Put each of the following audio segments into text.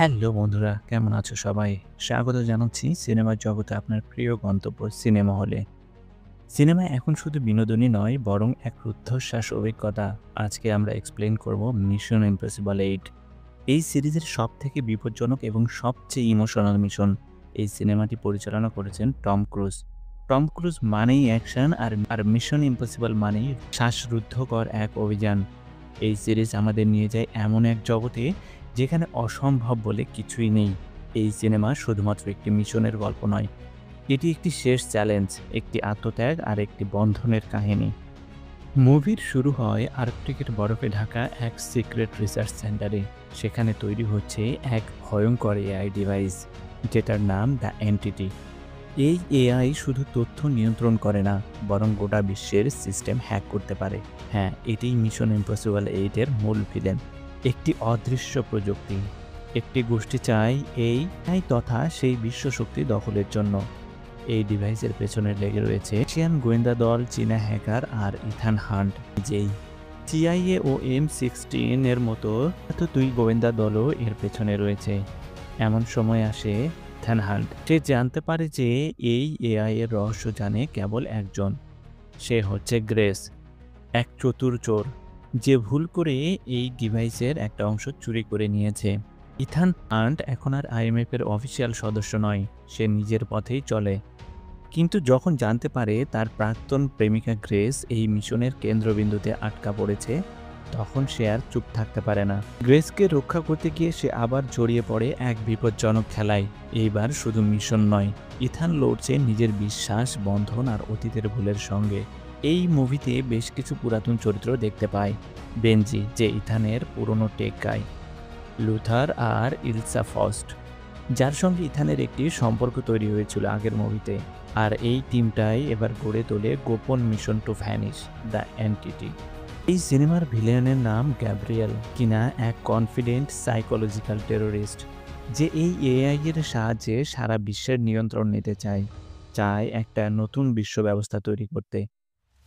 Hello বন্ধুরা, কেমন আছো সবাই? স্বাগত জানাচ্ছি সিনেমার জগতে আপনার প্রিয় গন্তব্য সিনেমা হলে। সিনেমা এখন শুধু বিনোদনই নয়, বরং এক রুদ্ধশ্বাস অভিজ্ঞতা। আজকে আমরা এক্সপ্লেইন করব মিশন ইম্পসিবল 8। এই সিরিজের সবথেকে বিপজ্জনক এবং সবচেয়ে ইমোশনাল মিশন। এই সিনেমাটি পরিচালনা করেছেন টম ক্রুজ। টম ক্রুজ মানেই অ্যাকশন, আর মিশন ইম্পসিবল মানেই শ্বাসরুদ্ধকর এক অভিযান। এই সিরিজ আমাদের নিয়ে যায় এমন এক জগতে যেখানে অসম্ভব বলে কিছুই নেই। এই সিনেমা শুধুমাত্র একটি মিশনের গল্প নয়, এটি একটি শেষ চ্যালেঞ্জ, একটি আত্মত্যাগ আর একটি বন্ধনের কাহিনী। মুভির শুরু হয় আর্কটিকের বরফে ঢাকা এক সিক্রেট রিসার্চ সেন্টারে। সেখানে তৈরি হচ্ছে এক ভয়ঙ্কর এআই ডিভাইস, যেটার নাম দ্য এন্টিটি। এই এআই শুধু তথ্য নিয়ন্ত্রণ করে না, বরং গোটা বিশ্বের সিস্টেম হ্যাক করতে পারে। হ্যাঁ, এটাই মিশন ইম্পসিবল 8-এর মূল ভিলেন। একটি অদৃশ্য প্রযুক্তি, একটি গোষ্ঠী চায় এই তথা সেই বিশ্বশক্তি দখলের জন্য। এই ডিভাইসের পেছনে লেগে রয়েছে এশিয়ান গোয়েন্দা দল, চীনা হ্যাকার আর ইথান হান্ট নিজেই। সিআইএ ও M16 এর মতো এত দুই গোয়েন্দা দলও এর পেছনে রয়েছে। এমন সময় আসে ইথান হান্ট। সে জানতে পারে যে এই এআই এর রহস্য জানে কেবল একজন। সে হচ্ছে গ্রেস, এক চতুর চোর, যে ভুল করে এই ডিভাইসের একটা অংশ চুরি করে নিয়েছে। ইথান হান্ট এখন আর আইএমএফ এর অফিসিয়াল সদস্য নয়, সে নিজের পথেই চলে। কিন্তু যখন জানতে পারে তার প্রাক্তন প্রেমিকা গ্রেস এই মিশনের কেন্দ্রবিন্দুতে আটকা পড়েছে, তখন সে আর চুপ থাকতে পারে না। গ্রেসকে রক্ষা করতে গিয়ে সে আবার জড়িয়ে পড়ে এক বিপজ্জনক খেলায়। এইবার শুধু মিশন নয়, ইথান লড়ছে নিজের বিশ্বাস, বন্ধন আর অতীতের ভুলের সঙ্গে। এই মুভিতে বেশ কিছু পুরাতন চরিত্র দেখতে পাই। বেনজি, যে ইথানের পুরনো টেক গাই, লুথার আর ইলসা ফস্ট, যার সঙ্গে ইথানের একটি সম্পর্ক তৈরি হয়েছিল আগের মুভিতে। আর এই টিমটাই এবার গড়ে তোলে গোপন mission to vanish the entity. এই সিনেমার ভিলেনের নাম গ্যাব্রিয়েল, কিনা এক কনফিডেন্ট সাইকোলজিক্যাল টেরোরিস্ট, যে এই এআই এর সাহায্যে সারা বিশ্বের নিয়ন্ত্রণ নিতে চায় একটা নতুন বিশ্ব ব্যবস্থা তৈরি করতে।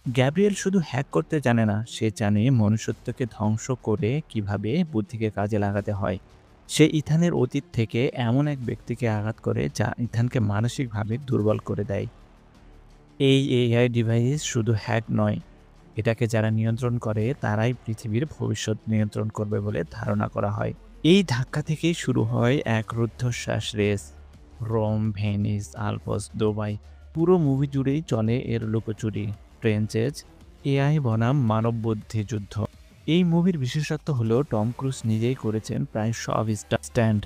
গ্যাব্রিয়েল শুধু হ্যাক করতে জানে না, সে জানে মনুষ্যত্বকে ধ্বংস করে কিভাবে বুদ্ধিকে কাজে লাগাতে হয়। সে ইথানের অতীত থেকে এমন এক ব্যক্তিকে আঘাত করে যা ইথানকে মানসিকভাবে দুর্বল করে দেয়। এই এআই ডিভাইস শুধু হ্যাক নয়, এটাকে যারা নিয়ন্ত্রণ করে তারাই পৃথিবীর ভবিষ্যৎ নিয়ন্ত্রণ করবে বলে ধারণা করা হয়। এই ধাক্কা থেকেই শুরু হয় এক রুদ্ধশ্বাস race. Rome, Venice, Alps, Dubai, পুরো মুভি জুড়েই চলে এর লুকোচুরি, ট্রেনচেজ, এআই বনাম মানববুদ্ধি যুদ্ধ। এই মুভির বিশেষত্ব হলো টম ক্রুজ নিজেই করেছেন প্রায় সব স্ট্যান্ড।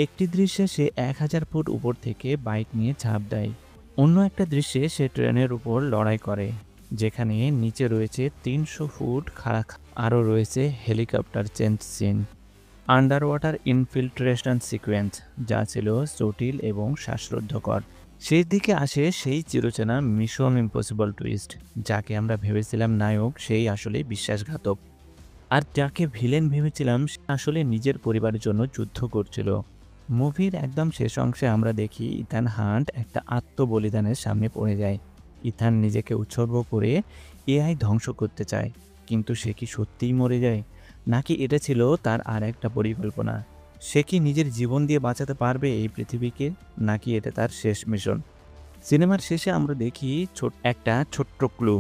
একটি দৃশ্যে সে 1000 ফুট উপর থেকে বাইক নিয়ে ঝাঁপ দেয়। অন্য একটা দৃশ্যে সে ট্রেনের উপর লড়াই করে, যেখানে নিচে রয়েছে 300 ফুট খাড়া, আরও রয়েছে helicopter change scene, underwater infiltration sequence, যা ছিল জটিল এবং শ্বাসরুদ্ধকর। শেষ দিকে আসে সেই চিরচেনা মিশন ইম্পসিবল টুইস্ট, যাকে আমরা ভেবেছিলাম নায়ক, সেই আসলে বিশ্বাসঘাতক। আর যাকে ভিলেন ভেবেছিলাম সে আসলে নিজের পরিবারের জন্য যুদ্ধ করছিল। মুভির একদম শেষ অংশে আমরা দেখি ইথান হান্ট একটা আত্মবলিদানের সামনে পড়ে যায়। ইথান নিজেকে উৎসর্গ করে এআই ধ্বংস করতে চায়, কিন্তু সে কি সত্যিই মরে যায়, নাকি এটা ছিল তার আর একটা পরিকল্পনা? সে কি নিজের জীবন দিয়ে বাঁচাতে পারবে এই পৃথিবীকে, নাকি এটা তার শেষ মিশন? সিনেমার শেষে আমরা দেখি একটা ছোট্ট ক্লু,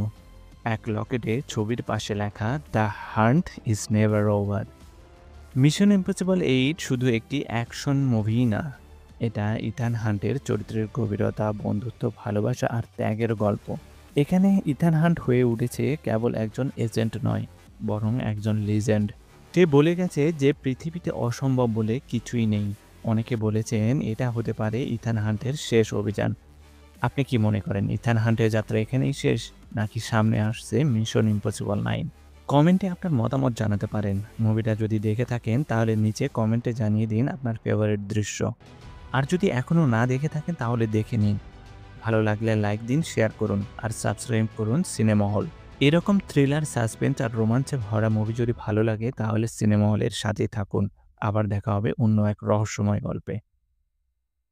এক লকেটে ছবির পাশে লেখা, the hunt is never over. Mission impossible 8 শুধু একটি অ্যাকশন মুভি না, এটা ইথান হান্টের চরিত্রের গভীরতা, বন্ধুত্ব, ভালোবাসা আর ত্যাগের গল্প। এখানে ইথান হান্ট হয়ে উঠেছে কেবল একজন এজেন্ট নয়, বরং একজন লিজেন্ড। সে বলে গেছে যে পৃথিবীতে অসম্ভব বলে কিছুই নেই। অনেকে বলেছেন এটা হতে পারে ইথান হান্টের শেষ অভিযান। আপনি কি মনে করেন, ইথান হান্টের যাত্রা এখানেই শেষ, নাকি সামনে আসছে মিশন ইম্পসিবল 9? কমেন্টে আপনার মতামত জানাতে পারেন। মুভিটা যদি দেখে থাকেন তাহলে নিচে কমেন্টে জানিয়ে দিন আপনার ফেভারিট দৃশ্য। আর যদি এখনও না দেখে থাকেন তাহলে দেখে নিন। ভালো লাগলে লাইক দিন, শেয়ার করুন আর সাবস্ক্রাইব করুন সিনেমা হল। এরকম থ্রিলার, সাসপেন্স আর রোমাঞ্চে ভরা মুভি যদি ভালো লাগে তাহলে সিনেমা হলের সাথেই থাকুন। আবার দেখা হবে অন্য এক রহস্যময় গল্পে।